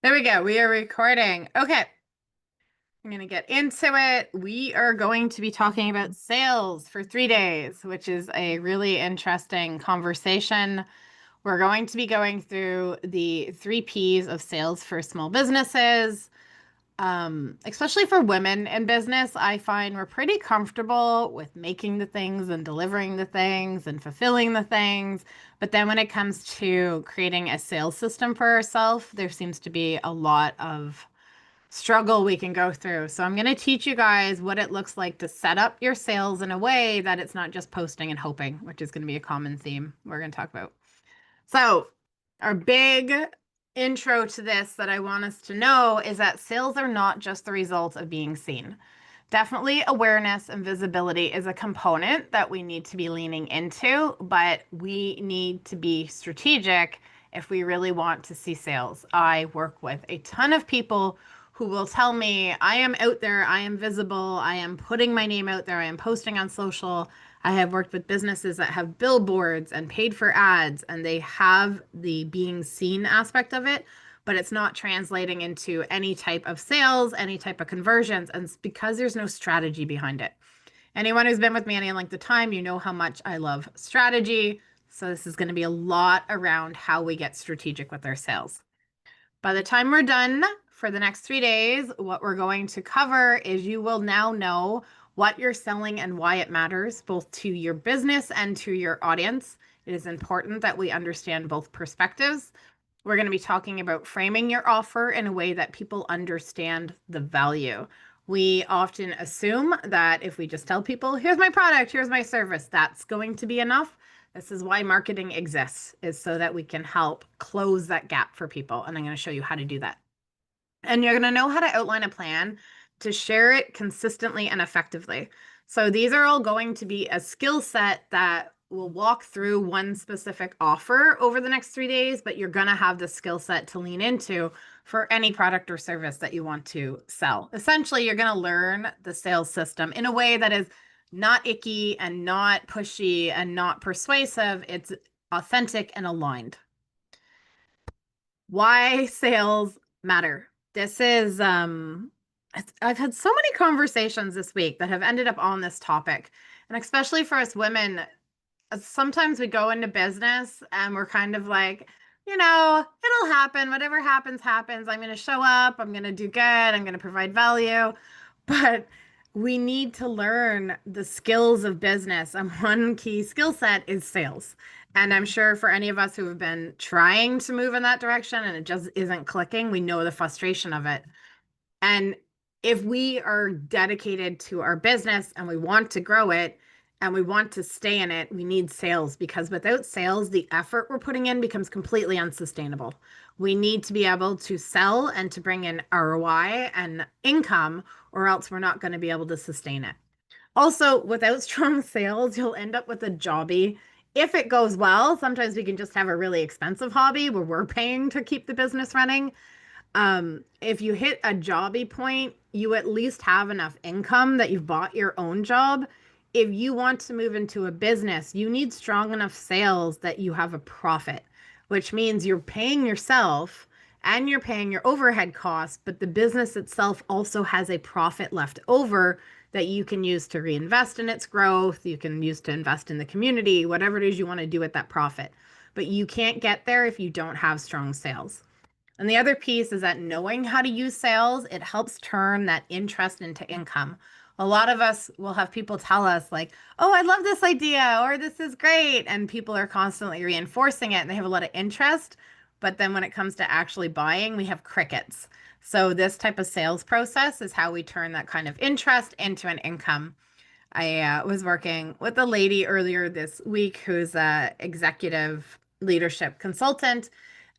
There we go. We are recording. Okay. I'm going to get into it. We are going to be talking about sales for 3 days, which is a really interesting conversation. We're going to be going through the 3 Ps of sales for small businesses. Especially for women in business, I find we're pretty comfortable with making the things and delivering the things and fulfilling the things. But then when it comes to creating a sales system for ourselves, there seems to be a lot of struggle we can go through. So I'm going to teach you guys what it looks like to set up your sales in a way that it's not just posting and hoping, which is going to be a common theme we're going to talk about. So, our big intro to this that I want us to know is that sales are not just the result of being seen. Definitely awareness and visibility is a component that we need to be leaning into, but we need to be strategic if we really want to see sales. I work with a ton of people who will tell me, I am out there, I am visible, I am putting my name out there, I am posting on social. I have worked with businesses that have billboards and paid for ads, and they have the being seen aspect of it, but it's not translating into any type of sales, any type of conversions, and it's because there's no strategy behind it. Anyone who's been with me any length of time, you know how much I love strategy. So this is going to be a lot around how we get strategic with our sales. By the time we're done for the next 3 days, what we're going to cover is you will now know what you're selling and why it matters, both to your business and to your audience. It is important that we understand both perspectives. We're going to be talking about framing your offer in a way that people understand the value. We often assume that if we just tell people, here's my product, here's my service, that's going to be enough. This is why marketing exists, is so that we can help close that gap for people. And I'm going to show you how to do that. And you're going to know how to outline a plan to share it consistently and effectively. So these are all going to be a skill set that will walk through one specific offer over the next 3 days, but you're going to have the skill set to lean into for any product or service that you want to sell. Essentially, you're going to learn the sales system in a way that is not icky and not pushy and not persuasive. It's authentic and aligned. Why sales matter. This is I've had so many conversations this week that have ended up on this topic. And especially for us women, sometimes we go into business and we're kind of like, it'll happen. Whatever happens, happens. I'm going to show up. I'm going to do good. I'm going to provide value. But we need to learn the skills of business. And one key skill set is sales. And I'm sure for any of us who have been trying to move in that direction and it just isn't clicking, we know the frustration of it. And if we are dedicated to our business and we want to grow it and we want to stay in it, we need sales, because without sales, the effort we're putting in becomes completely unsustainable. We need to be able to sell and to bring in ROI and income, or else we're not going to be able to sustain it. Also, without strong sales, you'll end up with a jobby. If it goes well, sometimes we can just have a really expensive hobby where we're paying to keep the business running. If you hit a jobby point, you at least have enough income that you've bought your own job. If you want to move into a business, you need strong enough sales that you have a profit, which means you're paying yourself and you're paying your overhead costs, but the business itself also has a profit left over that you can use to reinvest in its growth. You can use to invest in the community, whatever it is you want to do with that profit. But you can't get there if you don't have strong sales. And the other piece is that knowing how to use sales, it helps turn that interest into income. A lot of us will have people tell us like, oh, I love this idea, or this is great. And people are constantly reinforcing it and they have a lot of interest. But then when it comes to actually buying, we have crickets. So this type of sales process is how we turn that kind of interest into an income. I was working with a lady earlier this week who's a executive leadership consultant,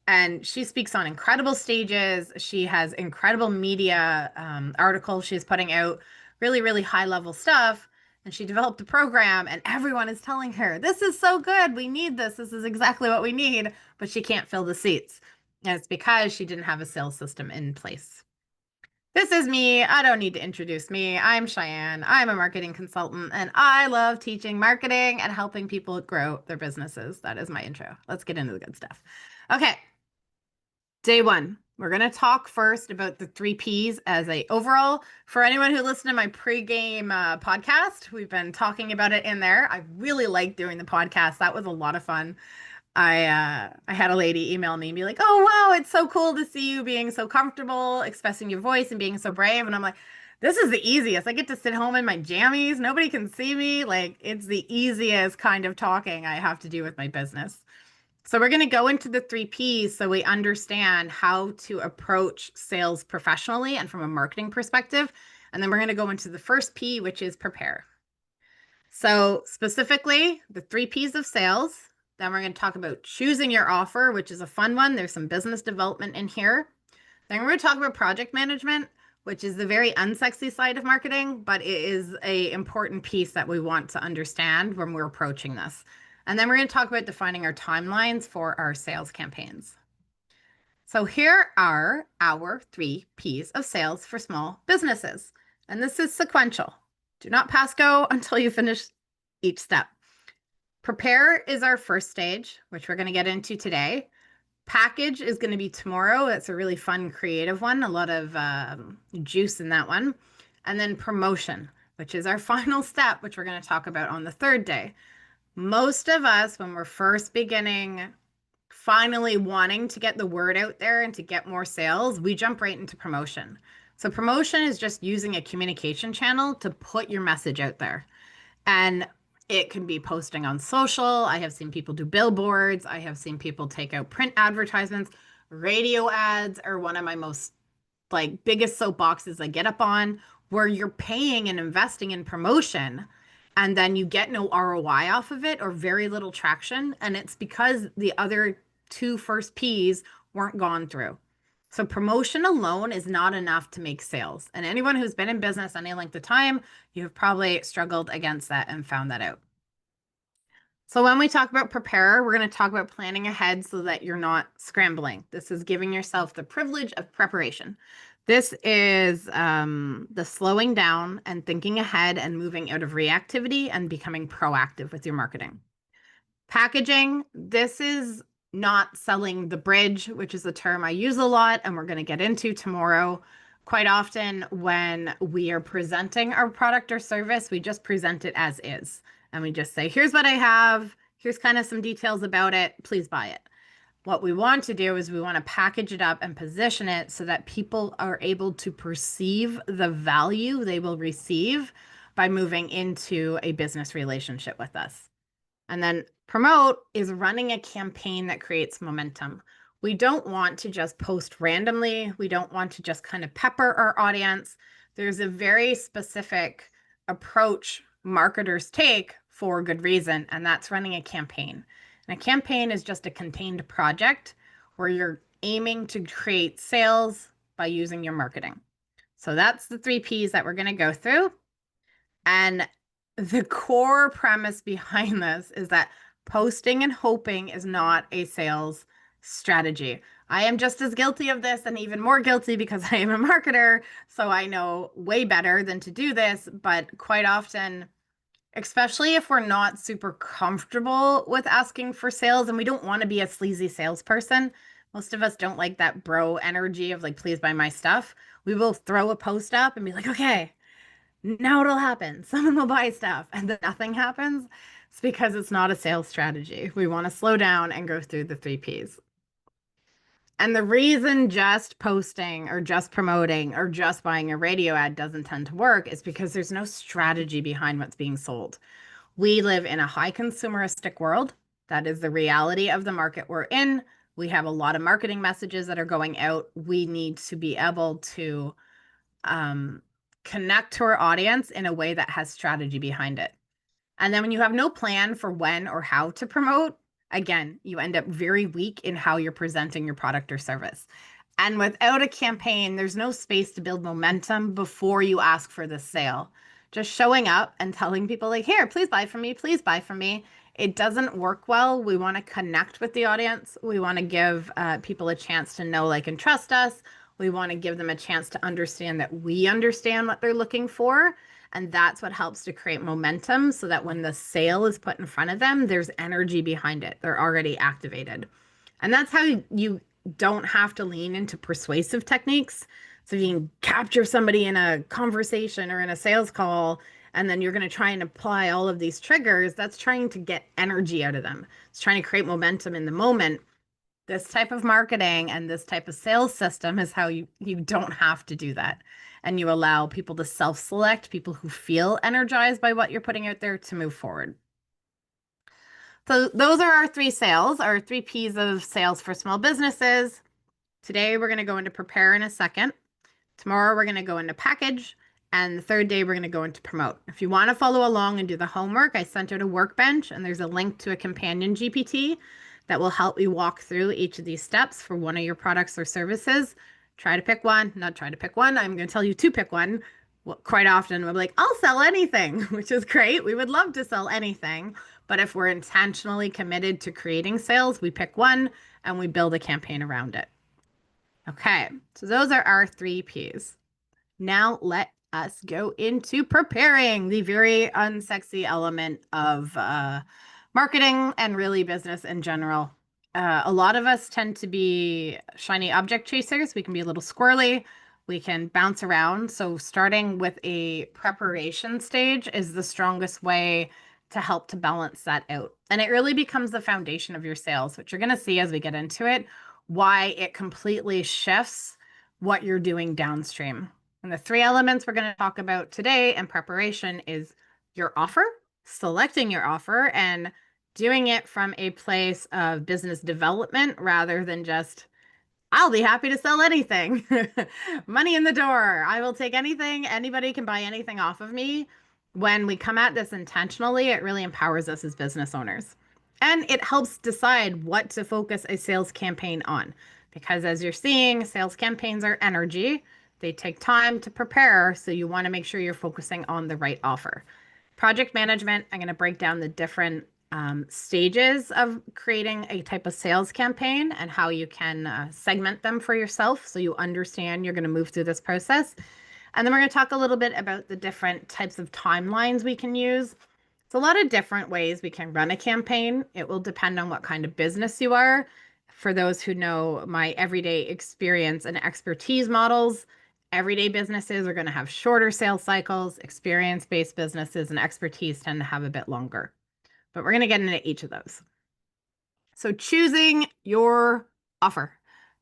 and she speaks on incredible stages. She has incredible media articles she's putting out, really, really high level stuff. And she developed a program, and everyone is telling her, this is so good. We need this. This is exactly what we need. But she can't fill the seats. And it's because she didn't have a sales system in place. This is me. I don't need to introduce me. I'm Cheyenne. I'm a marketing consultant, and I love teaching marketing and helping people grow their businesses. That is my intro. Let's get into the good stuff. Okay. Day one, We're going to talk first about the 3 Ps as a overall. For anyone who listened to my pregame podcast, we've been talking about it in there. I really like doing the podcast. That was a lot of fun. I had a lady email me and be like, "Oh wow, it's so cool to see you being so comfortable, expressing your voice and being so brave." And I'm like, "This is the easiest. I get to sit home in my jammies. Nobody can see me. Like it's the easiest kind of talking I have to do with my business." So we're going to go into the 3 Ps so we understand how to approach sales professionally and from a marketing perspective. And then we're going to go into the first P, which is prepare. So specifically, the 3 Ps of sales. Then we're going to talk about choosing your offer, which is a fun one. There's some business development in here. Then we're going to talk about project management, which is the very unsexy side of marketing, but it is an important piece that we want to understand when we're approaching this. And then we're going to talk about defining our timelines for our sales campaigns. So here are our 3 Ps of sales for small businesses. And this is sequential. Do not pass go until you finish each step. Prepare is our first stage, which we're going to get into today. Package is going to be tomorrow. That's a really fun, creative one. A lot of juice in that one. And then promotion, which is our final step, which we're going to talk about on the third day. Most of us, when we're first beginning, finally wanting to get the word out there and to get more sales, we jump right into promotion. So promotion is just using a communication channel to put your message out there. And it can be posting on social. I have seen people do billboards. I have seen people take out print advertisements. Radio ads are one of my most biggest soapboxes I get up on, where you're paying and investing in promotion and then you get no ROI off of it or very little traction. And it's because the other 2 first Ps weren't gone through. So promotion alone is not enough to make sales. And anyone who's been in business any length of time, you've probably struggled against that and found that out. So when we talk about prepare, we're going to talk about planning ahead so that you're not scrambling. This is giving yourself the privilege of preparation. This is the slowing down and thinking ahead and moving out of reactivity and becoming proactive with your marketing. Packaging, this is not selling the bridge, which is a term I use a lot and we're going to get into tomorrow. Quite often when we are presenting our product or service, we just present it as is. And we just say, here's what I have. Here's kind of some details about it. Please buy it. What we want to do is we want to package it up and position it so that people are able to perceive the value they will receive by moving into a business relationship with us. And then promote is running a campaign that creates momentum. We don't want to just post randomly. We don't want to just kind of pepper our audience. There's a very specific approach marketers take for good reason, and that's running a campaign. And a campaign is just a contained project where you're aiming to create sales by using your marketing. So that's the 3 Ps that we're going to go through. And the core premise behind this is that posting and hoping is not a sales strategy. I am just as guilty of this and even more guilty because I am a marketer. So I know way better than to do this. But quite often, especially if we're not super comfortable with asking for sales and we don't want to be a sleazy salesperson, most of us don't like that bro energy of please buy my stuff. We will throw a post up and be like, okay, now it'll happen. Someone will buy stuff and then nothing happens. It's because it's not a sales strategy. We want to slow down and go through the 3 Ps. And the reason just posting or just promoting or just buying a radio ad doesn't tend to work is because there's no strategy behind what's being sold. We live in a high consumeristic world. That is the reality of the market we're in. We have a lot of marketing messages that are going out. We need to be able to connect to our audience in a way that has strategy behind it. And then when you have no plan for when or how to promote, again, you end up very weak in how you're presenting your product or service. And without a campaign, there's no space to build momentum before you ask for the sale. Just showing up and telling people here, please buy from me, please buy from me. It doesn't work well. We want to connect with the audience. We want to give people a chance to know, and trust us. We want to give them a chance to understand that we understand what they're looking for. And that's what helps to create momentum so that when the sale is put in front of them, there's energy behind it. They're already activated. And that's how you don't have to lean into persuasive techniques. So if you can capture somebody in a conversation or in a sales call, and then you're going to try and apply all of these triggers, that's trying to get energy out of them. It's trying to create momentum in the moment. This type of marketing and this type of sales system is how you don't have to do that. And you allow people to self-select, people who feel energized by what you're putting out there to move forward. So those are our our three P's of sales for small businesses. Today we're going to go into prepare in a second. Tomorrow we're going to go into package. And the third day we're going to go into promote. If you want to follow along and do the homework, I sent out a workbench and there's a link to a companion GPT that will help you walk through each of these steps for one of your products or services. Try to pick one, not try to pick one. I'm going to tell you to pick one. Well, quite often we're like, I'll sell anything, which is great. We would love to sell anything. But if we're intentionally committed to creating sales, we pick one and we build a campaign around it. Okay, so those are our three P's. Now let us go into preparing, the very unsexy element of marketing and really business in general. A lot of us tend to be shiny object chasers. We can be a little squirrely. We can bounce around. So starting with a preparation stage is the strongest way to help to balance that out. And it really becomes the foundation of your sales, which you're going to see as we get into it, why it completely shifts what you're doing downstream. And the three elements we're going to talk about today in preparation is your offer, selecting your offer, and doing it from a place of business development rather than just, I'll be happy to sell anything. Money in the door. I will take anything. Anybody can buy anything off of me. When we come at this intentionally, it really empowers us as business owners. And it helps decide what to focus a sales campaign on. Because as you're seeing, sales campaigns are energy. They take time to prepare, so you want to make sure you're focusing on the right offer. Project management, I'm going to break down the different stages of creating a type of sales campaign and how you can segment them for yourself so you understand you're going to move through this process. And then we're going to talk a little bit about the different types of timelines we can use. It's a lot of different ways we can run a campaign. It will depend on what kind of business you are. For those who know my everyday experience and expertise models, everyday businesses are going to have shorter sales cycles. Experience-based businesses and expertise tend to have a bit longer. But we're going to get into each of those. So choosing your offer.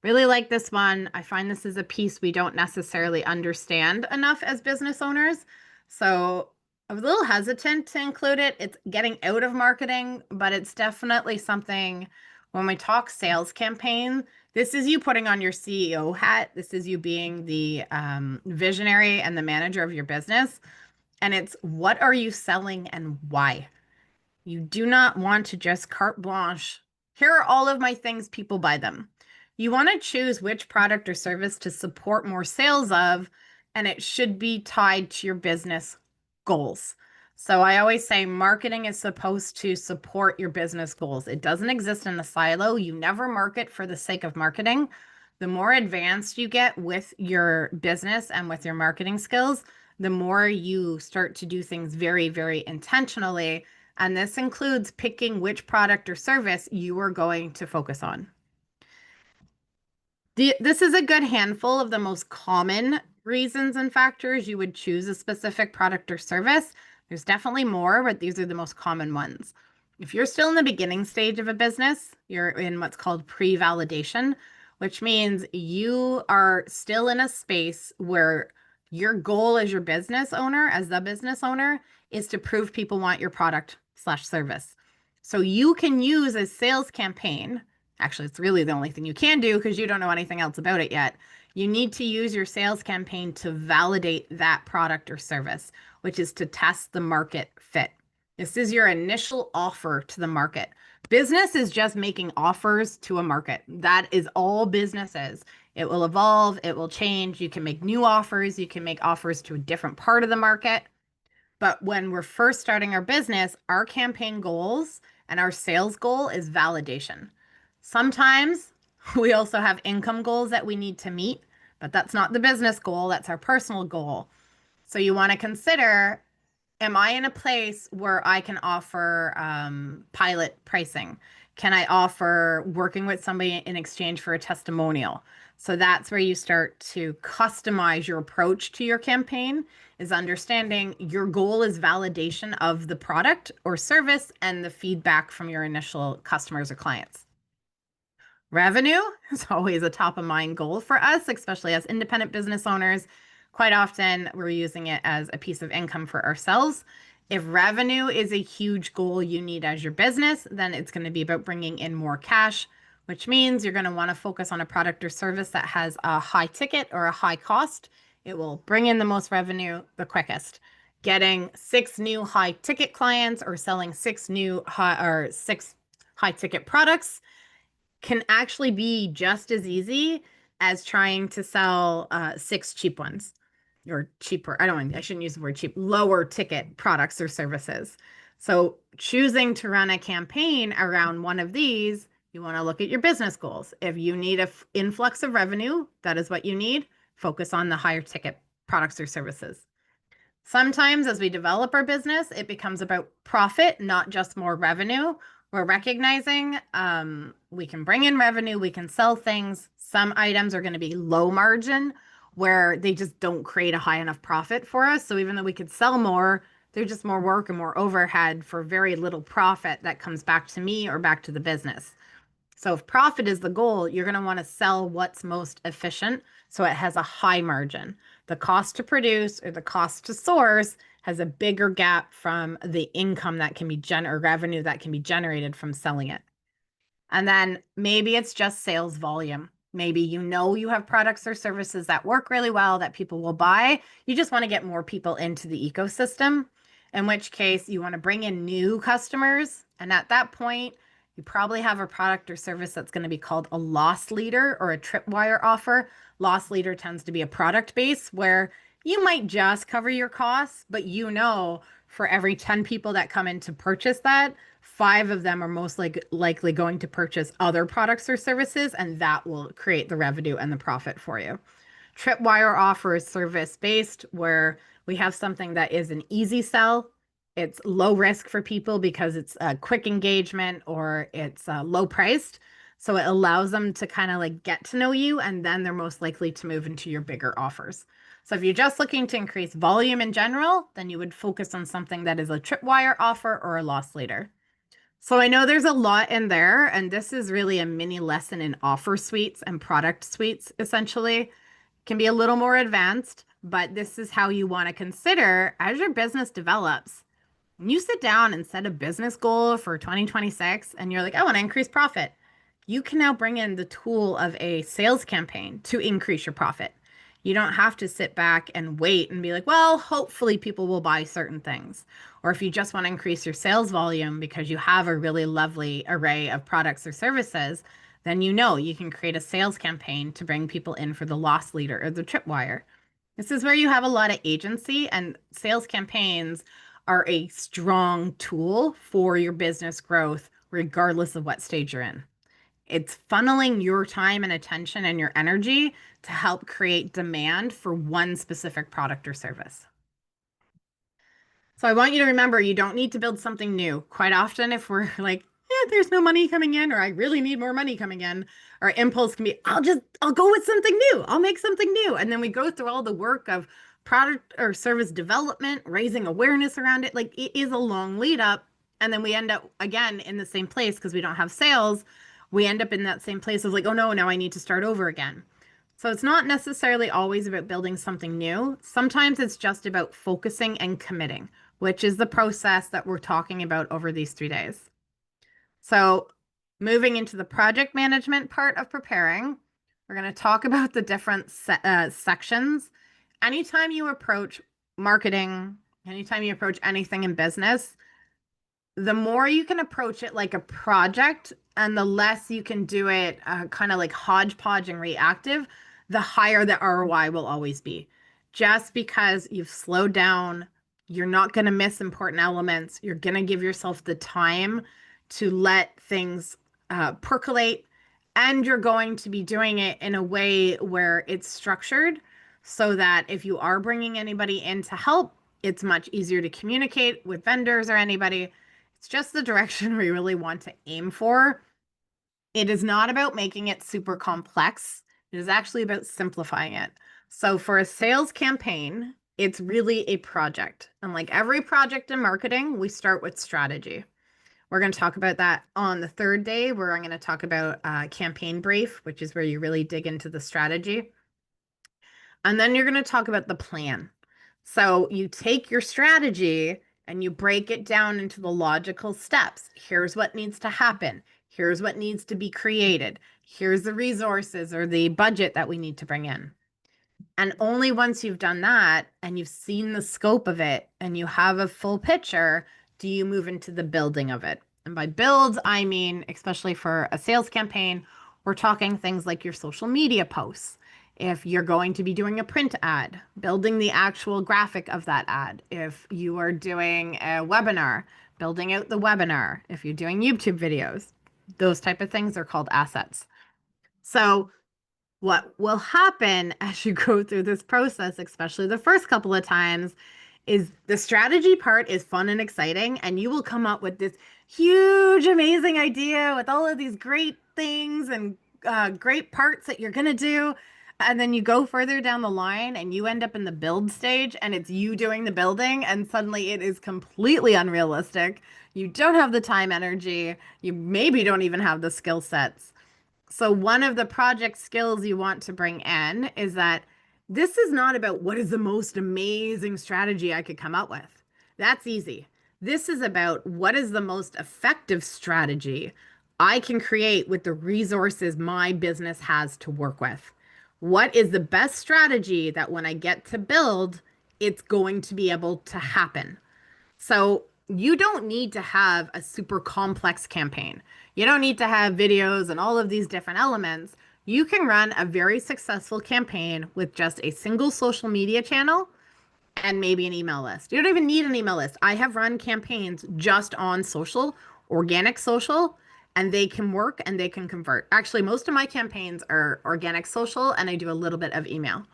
Really like this one. I find this is a piece we don't necessarily understand enough as business owners. So I was a little hesitant to include it. It's getting out of marketing, but it's definitely something when we talk sales campaign, this is you putting on your CEO hat. This is you being the visionary and the manager of your business. And it's what are you selling and why? You do not want to just carte blanche. Here are all of my things, people buy them. You want to choose which product or service to support more sales of, and it should be tied to your business goals. So I always say marketing is supposed to support your business goals. It doesn't exist in a silo. You never market for the sake of marketing. The more advanced you get with your business and with your marketing skills, the more you start to do things very, very intentionally. And this includes picking which product or service you are going to focus on. This is a good handful of the most common reasons and factors you would choose a specific product or service. There's definitely more, but these are the most common ones. If you're still in the beginning stage of a business, you're in what's called pre-validation, which means you are still in a space where your goal as your business owner, as the business owner, is to prove people want your product/service. So you can use a sales campaign. Actually, it's really the only thing you can do because you don't know anything else about it yet. You need to use your sales campaign to validate that product or service, which is to test the market fit. This is your initial offer to the market. Business is just making offers to a market. That is all business is. It will evolve, it will change. You can make new offers, you can make offers to a different part of the market. But when we're first starting our business, our campaign goals and our sales goal is validation. Sometimes we also have income goals that we need to meet, but that's not the business goal, that's our personal goal. So you want to consider, am I in a place where I can offer pilot pricing? Can I offer working with somebody in exchange for a testimonial? So that's where you start to customize your approach to your campaign, is understanding your goal is validation of the product or service and the feedback from your initial customers or clients. Revenue is always a top of mind goal for us, especially as independent business owners. Quite often, we're using it as a piece of income for ourselves. If revenue is a huge goal you need as your business, then it's going to be about bringing in more cash, which means you're going to want to focus on a product or service that has a high ticket or a high cost. It will bring in the most revenue the quickest. Getting 6 new high ticket clients or selling 6 high ticket products can actually be just as easy as trying to sell 6 cheap ones, or cheaper. I shouldn't use the word cheap, lower ticket products or services. So choosing to run a campaign around one of these, you want to look at your business goals. If you need an influx of revenue, that is what you need. Focus on the higher ticket products or services. Sometimes as we develop our business, it becomes about profit, not just more revenue. We're recognizing we can bring in revenue, we can sell things. Some items are going to be low margin where they just don't create a high enough profit for us. So even though we could sell more, there's just more work and more overhead for very little profit that comes back to me or back to the business. So if profit is the goal, you're going to want to sell what's most efficient so it has a high margin. The cost to produce or the cost to source has a bigger gap from the income that can be or revenue that can be generated from selling it. And then maybe it's just sales volume. Maybe you have products or services that work really well that people will buy. You just want to get more people into the ecosystem, in which case you want to bring in new customers. And at that point, you probably have a product or service that's going to be called a loss leader or a tripwire offer. Loss leader tends to be a product base where you might just cover your costs, but for every 10 people that come in to purchase that, 5 of them are most likely going to purchase other products or services, and that will create the revenue and the profit for you. Tripwire offers service-based, where we have something that is an easy sell. It's low risk for people because it's a quick engagement or it's low priced. So it allows them to kind of like get to know you, and then they're most likely to move into your bigger offers. So if you're just looking to increase volume in general, then you would focus on something that is a tripwire offer or a loss leader. So I know there's a lot in there, and this is really a mini lesson in offer suites and product suites, essentially. It can be a little more advanced, but this is how you want to consider as your business develops. When you sit down and set a business goal for 2026 and you're like, I want to increase profit, you can now bring in the tool of a sales campaign to increase your profit. You don't have to sit back and wait and be like, well, hopefully people will buy certain things. Or if you just want to increase your sales volume because you have a really lovely array of products or services, then you can create a sales campaign to bring people in for the loss leader or the tripwire. This is where you have a lot of agency, and sales campaigns are a strong tool for your business growth, regardless of what stage you're in. It's funneling your time and attention and your energy to help create demand for one specific product or service. So I want you to remember, you don't need to build something new. Quite often, if we're like, yeah, there's no money coming in, or I really need more money coming in, our impulse can be, I'll go with something new. I'll make something new. And then we go through all the work of product or service development, raising awareness around it. Like, it is a long lead up. And then we end up again in the same place because we don't have sales. We end up in that same place of like, oh no, now I need to start over again. So it's not necessarily always about building something new. Sometimes it's just about focusing and committing, which is the process that we're talking about over these 3 days. So moving into the project management part of preparing, we're going to talk about the different sections. Anytime you approach marketing, anytime you approach anything in business, the more you can approach it like a project and the less you can do it kind of like hodgepodge and reactive, the higher the ROI will always be. Just because you've slowed down, you're not going to miss important elements. You're going to give yourself the time to let things percolate, and you're going to be doing it in a way where it's structured so that if you are bringing anybody in to help, it's much easier to communicate with vendors or anybody. It's just the direction we really want to aim for. It is not about making it super complex. It is actually about simplifying it. So for a sales campaign, it's really a project. And like every project in marketing, we start with strategy. We're going to talk about that on the third day, where I'm going to talk about campaign brief, which is where you really dig into the strategy. And then you're going to talk about the plan. So you take your strategy and you break it down into the logical steps. Here's what needs to happen. Here's what needs to be created. Here's the resources or the budget that we need to bring in. And only once you've done that and you've seen the scope of it and you have a full picture, do you move into the building of it. And by build, I mean, especially for a sales campaign, we're talking things like your social media posts. If you're going to be doing a print ad, building the actual graphic of that ad. If you are doing a webinar, building out the webinar. If you're doing YouTube videos, those type of things are called assets. So what will happen as you go through this process, especially the first couple of times, is the strategy part is fun and exciting, and you will come up with this huge, amazing idea with all of these great things and great parts that you're going to do. And then you go further down the line and you end up in the build stage and it's you doing the building, and suddenly it is completely unrealistic. You don't have the time, energy. You maybe don't even have the skill sets. So one of the project skills you want to bring in is that this is not about what is the most amazing strategy I could come up with. That's easy. This is about what is the most effective strategy I can create with the resources my business has to work with. What is the best strategy that when I get to build, it's going to be able to happen? So you don't need to have a super complex campaign. You don't need to have videos and all of these different elements. You can run a very successful campaign with just a single social media channel and maybe an email list. You don't even need an email list. I have run campaigns just on social, organic social, and they can work and they can convert. Actually, most of my campaigns are organic social, and I do a little bit of email.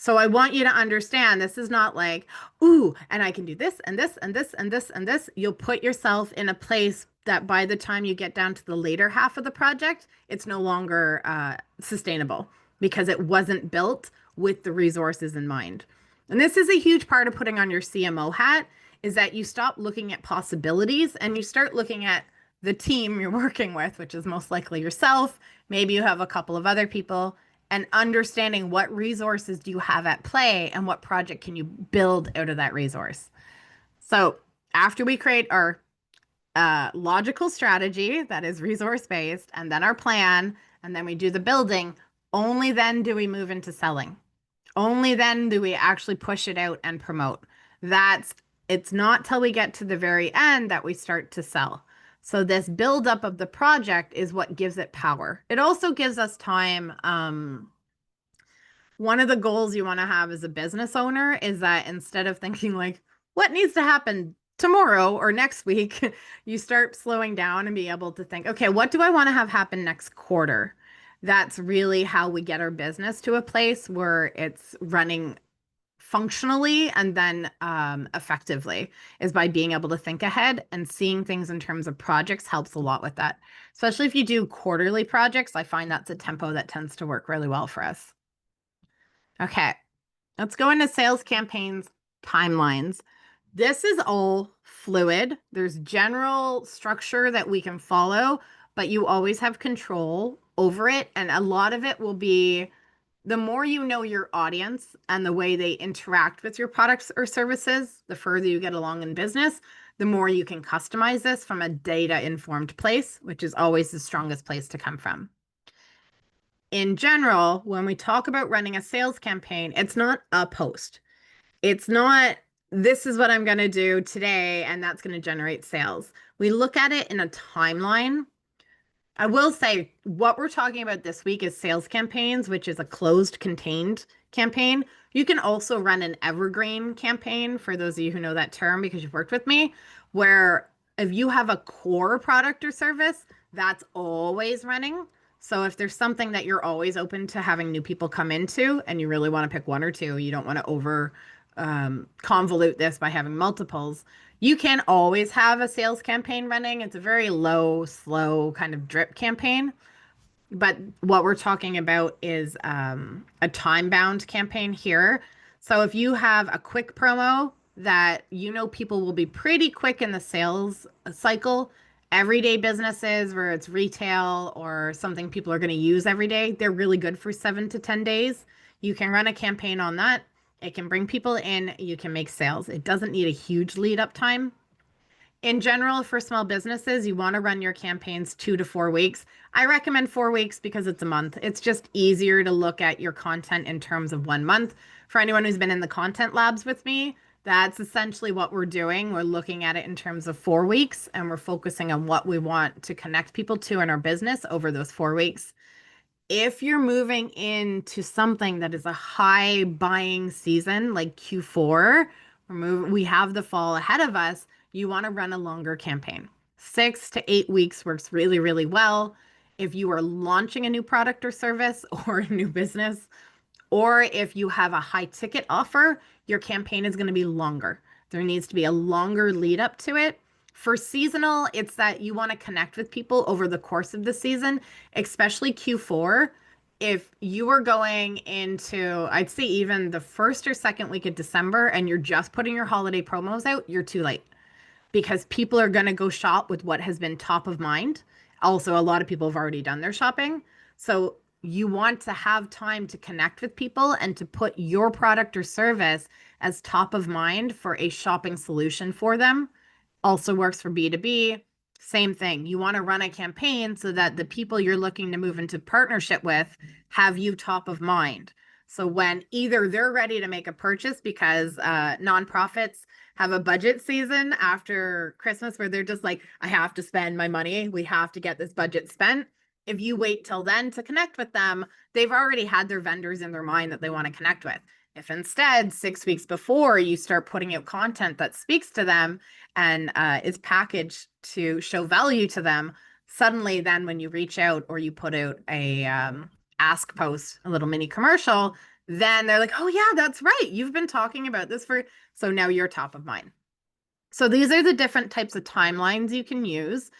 So I want you to understand this is not like, ooh, and I can do this and this and this and this and this. You'll put yourself in a place that by the time you get down to the later half of the project, it's no longer sustainable because it wasn't built with the resources in mind. And this is a huge part of putting on your CMO hat, is that you stop looking at possibilities and you start looking at the team you're working with, which is most likely yourself. Maybe you have a couple of other people, and understanding what resources do you have at play and what project can you build out of that resource. So after we create our logical strategy that is resource-based, and then our plan, and then we do the building, only then do we move into selling. Only then do we actually push it out and promote. It's not till we get to the very end that we start to sell. So this buildup of the project is what gives it power. It also gives us time. One of the goals you want to have as a business owner is that instead of thinking like, what needs to happen tomorrow or next week, you start slowing down and be able to think, okay, what do I want to have happen next quarter? That's really how we get our business to a place where it's running functionally and then effectively, is by being able to think ahead, and seeing things in terms of projects helps a lot with that. Especially if you do quarterly projects, I find that's a tempo that tends to work really well for us. Okay, let's go into sales campaigns timelines. This is all fluid. There's general structure that we can follow, but you always have control over it. And a lot of it will be the more you know your audience and the way they interact with your products or services, the further you get along in business, the more you can customize this from a data-informed place, which is always the strongest place to come from. In general, when we talk about running a sales campaign, it's not a post. It's not, this is what I'm going to do today, and that's going to generate sales. We look at it in a timeline. I will say what we're talking about this week is sales campaigns, which is a closed contained campaign. You can also run an evergreen campaign, for those of you who know that term because you've worked with me, where if you have a core product or service, that's always running. So if there's something that you're always open to having new people come into and you really want to pick one or two, you don't want to convolute this by having multiples. You can always have a sales campaign running. It's a very low, slow kind of drip campaign. But what we're talking about is a time-bound campaign here. So if you have a quick promo that you know people will be pretty quick in the sales cycle, everyday businesses where it's retail or something people are going to use every day, they're really good for 7 to 10 days. You can run a campaign on that. It can bring people in. You can make sales. It doesn't need a huge lead up time. In general, for small businesses, you want to run your campaigns 2 to 4 weeks. I recommend 4 weeks because it's a month. It's just easier to look at your content in terms of 1 month. For anyone who's been in the content labs with me, that's essentially what we're doing. We're looking at it in terms of 4 weeks, and we're focusing on what we want to connect people to in our business over those 4 weeks. If you're moving into something that is a high buying season like Q4, we have the fall ahead of us, you want to run a longer campaign. 6 to 8 weeks works really, really well. If you are launching a new product or service or a new business, or if you have a high ticket offer, your campaign is going to be longer. There needs to be a longer lead up to it. For seasonal, it's that you want to connect with people over the course of the season, especially Q4. If you are going into, I'd say even the first or second week of December and you're just putting your holiday promos out, you're too late because people are going to go shop with what has been top of mind. Also, a lot of people have already done their shopping. So you want to have time to connect with people and to put your product or service as top of mind for a shopping solution for them. Also works for B2B. Same thing. You want to run a campaign so that the people you're looking to move into partnership with have you top of mind. So when either they're ready to make a purchase because nonprofits have a budget season after Christmas where they're just like, I have to spend my money. We have to get this budget spent. If you wait till then to connect with them, they've already had their vendors in their mind that they want to connect with. If instead 6 weeks before you start putting out content that speaks to them and is packaged to show value to them, suddenly then when you reach out or you put out a ask post, a little mini commercial, then they're like, oh yeah, that's right. You've been talking about this so now you're top of mind. So these are the different types of timelines you can use.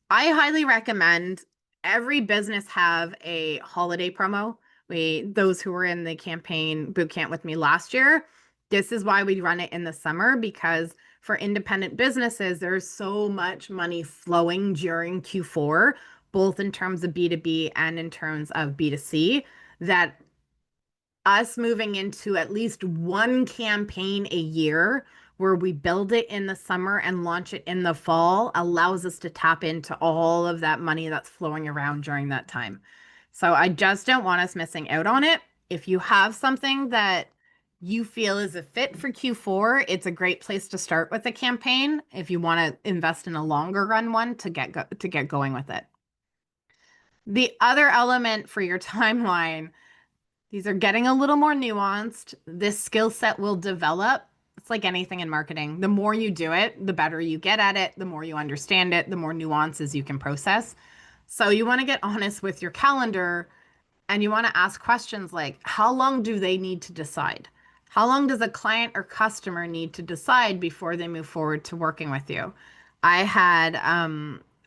I highly recommend every business have a holiday promo. Those who were in the campaign bootcamp with me last year, this is why we run it in the summer, because for independent businesses, there's so much money flowing during Q4, both in terms of B2B and in terms of B2C, that us moving into at least one campaign a year where we build it in the summer and launch it in the fall allows us to tap into all of that money that's flowing around during that time. So I just don't want us missing out on it. If you have something that you feel is a fit for Q4, it's a great place to start with a campaign if you want to invest in a longer run one to get going with it. The other element for your timeline, these are getting a little more nuanced. This skill set will develop. It's like anything in marketing. The more you do it, the better you get at it, the more you understand it, the more nuances you can process. So you want to get honest with your calendar and you want to ask questions like, how long do they need to decide? How long does a client or customer need to decide before they move forward to working with you? I had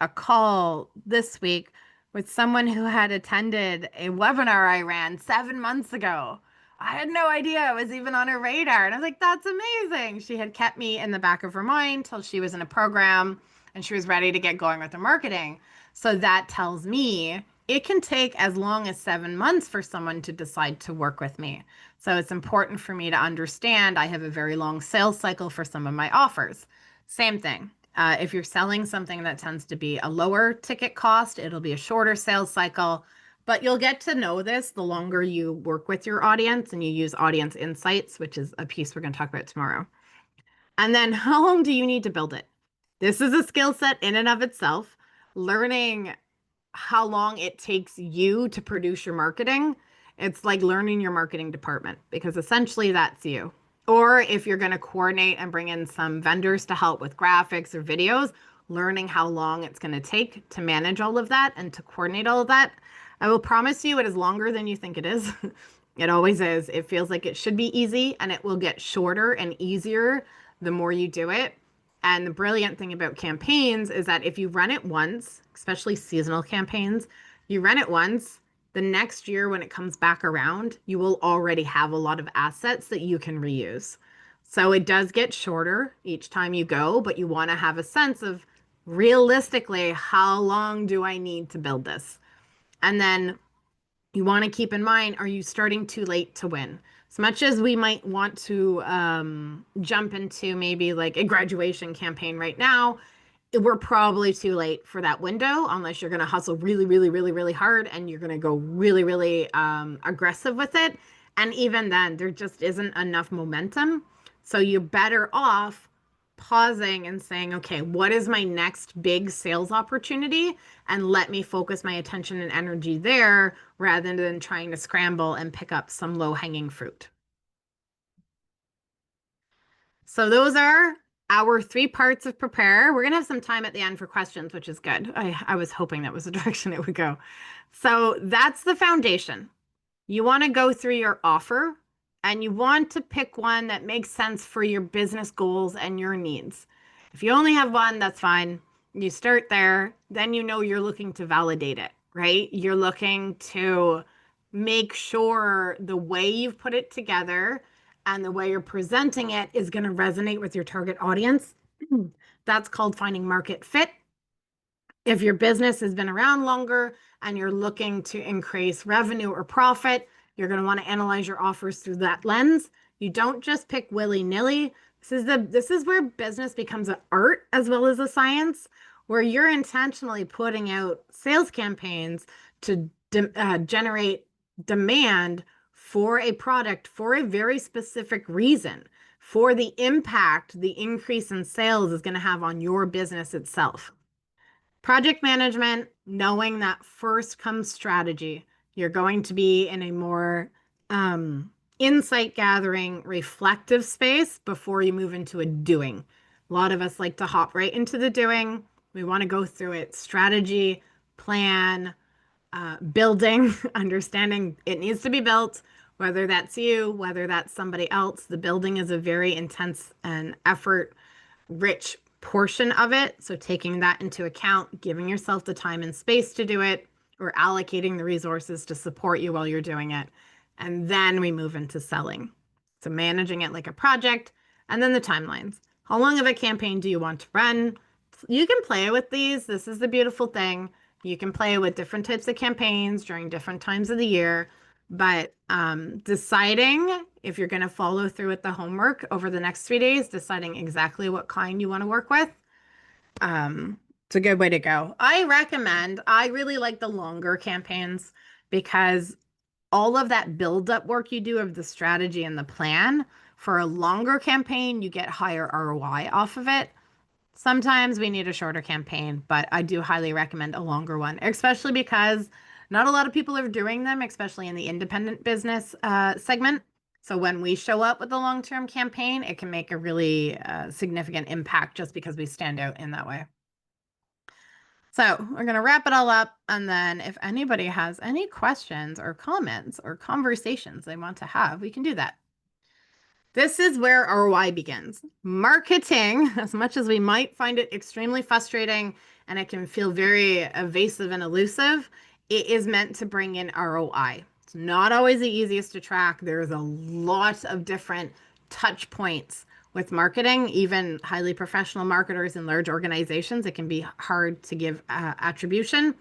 a call this week with someone who had attended a webinar I ran 7 months ago. I had no idea it was even on her radar. And I was like, that's amazing. She had kept me in the back of her mind till she was in a program and she was ready to get going with the marketing. So that tells me it can take as long as 7 months for someone to decide to work with me. So it's important for me to understand I have a very long sales cycle for some of my offers. Same thing. If you're selling something that tends to be a lower ticket cost, it'll be a shorter sales cycle, but you'll get to know this the longer you work with your audience and you use audience insights, which is a piece we're going to talk about tomorrow. And then how long do you need to build it? This is a skill set in and of itself. Learning how long it takes you to produce your marketing, it's like learning your marketing department because essentially that's you. Or if you're going to coordinate and bring in some vendors to help with graphics or videos, learning how long it's going to take to manage all of that and to coordinate all of that. I will promise you it is longer than you think it is. It always is. It feels like it should be easy and it will get shorter and easier the more you do it. And the brilliant thing about campaigns is that if you run it once, especially seasonal campaigns, you run it once, the next year when it comes back around, you will already have a lot of assets that you can reuse. So it does get shorter each time you go, but you want to have a sense of realistically, how long do I need to build this? And then you want to keep in mind, are you starting too late to win? As much as we might want to jump into maybe like a graduation campaign right now, we're probably too late for that window unless you're going to hustle really, really, really, really hard and you're going to go really, really aggressive with it. And even then, there just isn't enough momentum. So you're better off pausing and saying, okay, what is my next big sales opportunity? And let me focus my attention and energy there rather than trying to scramble and pick up some low-hanging fruit. So those are our three parts of prepare. We're gonna have some time at the end for questions, which is good. I was hoping that was the direction it would go. So that's the foundation. You want to go through your offer and you want to pick one that makes sense for your business goals and your needs. If you only have one, that's fine. You start there, then you know you're looking to validate it, right? You're looking to make sure the way you've put it together and the way you're presenting it is going to resonate with your target audience. That's called finding market fit. If your business has been around longer and you're looking to increase revenue or profit, you're going to want to analyze your offers through that lens. You don't just pick willy-nilly. This is where business becomes an art as well as a science, where you're intentionally putting out sales campaigns to generate demand for a product for a very specific reason, for the impact the increase in sales is going to have on your business itself. Project management, knowing that first comes strategy. You're going to be in a more insight gathering, reflective space before you move into a doing. A lot of us like to hop right into the doing. We want to go through it strategy, plan, building, understanding it needs to be built, whether that's you, whether that's somebody else. The building is a very intense and effort rich portion of it. So taking that into account, giving yourself the time and space to do it, or allocating the resources to support you while you're doing it. And then we move into selling. So managing it like a project, and then the timelines. How long of a campaign do you want to run? You can play with these. This is the beautiful thing. You can play with different types of campaigns during different times of the year. But deciding if you're going to follow through with the homework over the next 3 days, deciding exactly what kind you want to work with, it's a good way to go. I really like the longer campaigns because all of that build-up work you do of the strategy and the plan, for a longer campaign, you get higher ROI off of it. Sometimes we need a shorter campaign, but I do highly recommend a longer one, especially because not a lot of people are doing them, especially in the independent business segment. So when we show up with a long-term campaign, it can make a really significant impact just because we stand out in that way. So we're going to wrap it all up. And then if anybody has any questions or comments or conversations they want to have, we can do that. This is where ROI begins. Marketing, as much as we might find it extremely frustrating and it can feel very evasive and elusive, it is meant to bring in ROI. It's not always the easiest to track. There's a lot of different touch points with marketing, even highly professional marketers in large organizations. It can be hard to give attribution,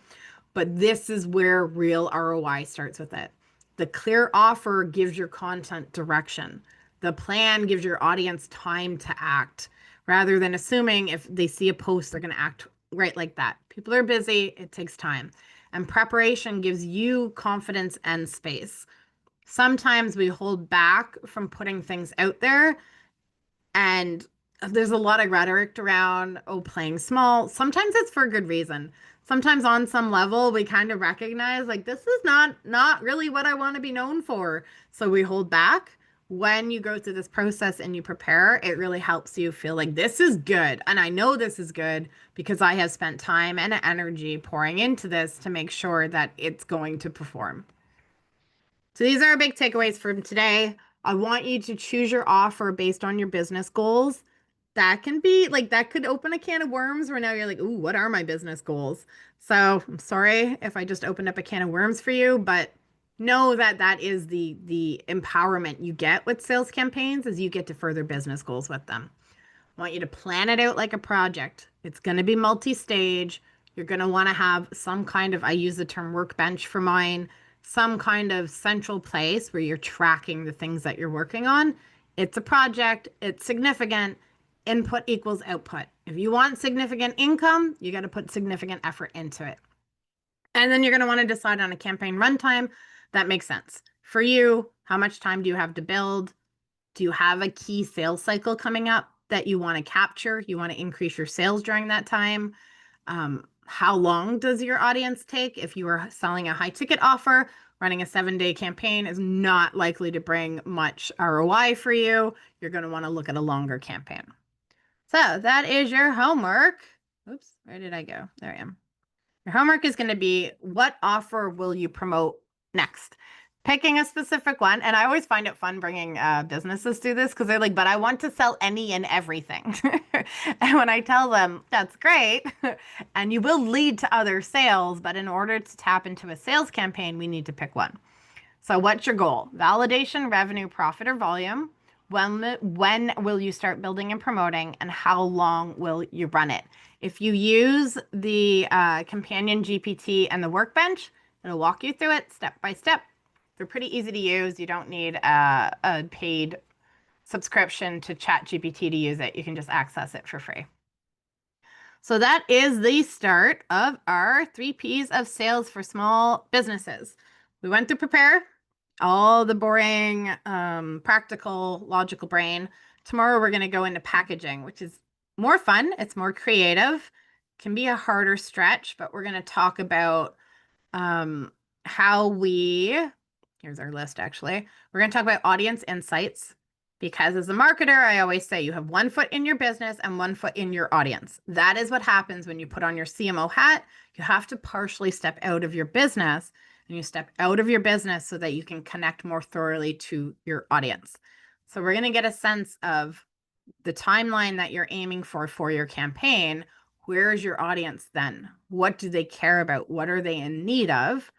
but this is where real ROI starts with it. The clear offer gives your content direction. The plan gives your audience time to act rather than assuming if they see a post, they're going to act right like that. People are busy. It takes time. And preparation gives you confidence and space. Sometimes we hold back from putting things out there, and there's a lot of rhetoric around, oh, playing small. Sometimes it's for good reason. Sometimes on some level, we kind of recognize like this is not really what I want to be known for. So we hold back. When you go through this process and you prepare, it really helps you feel like this is good. And I know this is good because I have spent time and energy pouring into this to make sure that it's going to perform. So these are our big takeaways from today. I want you to choose your offer based on your business goals. That can be like, that could open a can of worms where now you're like, ooh, what are my business goals? So I'm sorry if I just opened up a can of worms for you, but know that that is the empowerment you get with sales campaigns is you get to further business goals with them. I want you to plan it out like a project. It's going to be multi-stage. You're going to want to have some kind of, I use the term workbench for mine, some kind of central place where you're tracking the things that you're working on. It's a project, it's significant. Input equals output. If you want significant income, you got to put significant effort into it. And then you're going to want to decide on a campaign runtime that makes sense. For you, how much time do you have to build? Do you have a key sales cycle coming up that you want to capture? You want to increase your sales during that time? How long does your audience take? If you are selling a high ticket offer, running a 7-day campaign is not likely to bring much ROI for you. You're going to want to look at a longer campaign. So that is your homework. Oops, where did I go? There I am. Your homework is going to be, what offer will you promote next? Picking a specific one. And I always find it fun bringing businesses through this because they're like, but I want to sell any and everything. And when I tell them, that's great. And you will lead to other sales. But in order to tap into a sales campaign, we need to pick one. So what's your goal? Validation, revenue, profit, or volume? When will you start building and promoting, and how long will you run it? If you use the companion GPT and the workbench, it'll walk you through it step by step. They're pretty easy to use. You don't need a paid subscription to ChatGPT to use it. You can just access it for free. So that is the start of our 3 Ps of sales for small businesses. We went through prepare, all the boring, practical, logical brain. Tomorrow we're going to go into packaging, which is more fun. It's more creative, can be a harder stretch, but we're going to talk about how we, here's our list actually. We're going to talk about audience insights. Because as a marketer, I always say you have 1 foot in your business and 1 foot in your audience. That is what happens when you put on your CMO hat. You have to partially step out of your business, and you step out of your business so that you can connect more thoroughly to your audience. So we're going to get a sense of the timeline that you're aiming for your campaign. Where is your audience then? What do they care about? What are they in need of?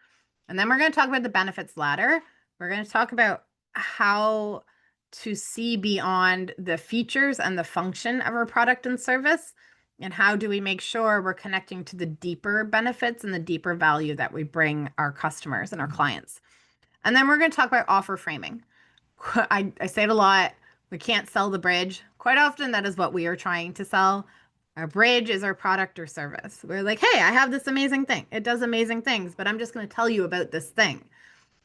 And then we're going to talk about the benefits ladder. We're going to talk about how to see beyond the features and the function of our product and service, and how do we make sure we're connecting to the deeper benefits and the deeper value that we bring our customers and our clients. And then we're going to talk about offer framing. I say it a lot. We can't sell the bridge. Quite often, that is what we are trying to sell. Our bridge is our product or service. We're like, hey, I have this amazing thing. It does amazing things, but I'm just going to tell you about this thing.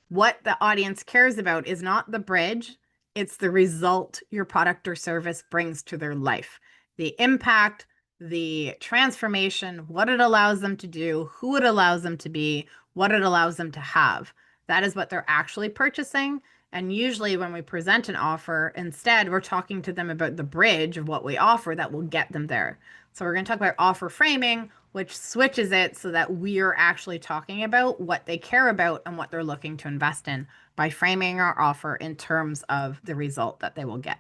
What the audience cares about is not the bridge. It's the result your product or service brings to their life. The impact, the transformation, what it allows them to do, who it allows them to be, what it allows them to have. That is what they're actually purchasing. And usually when we present an offer, instead, we're talking to them about the bridge of what we offer that will get them there. So we're going to talk about offer framing, which switches it so that we are actually talking about what they care about and what they're looking to invest in by framing our offer in terms of the result that they will get.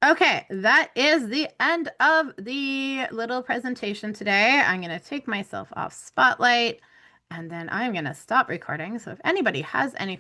Okay, that is the end of the little presentation today. I'm going to take myself off Spotlight, and then I'm going to stop recording. So if anybody has any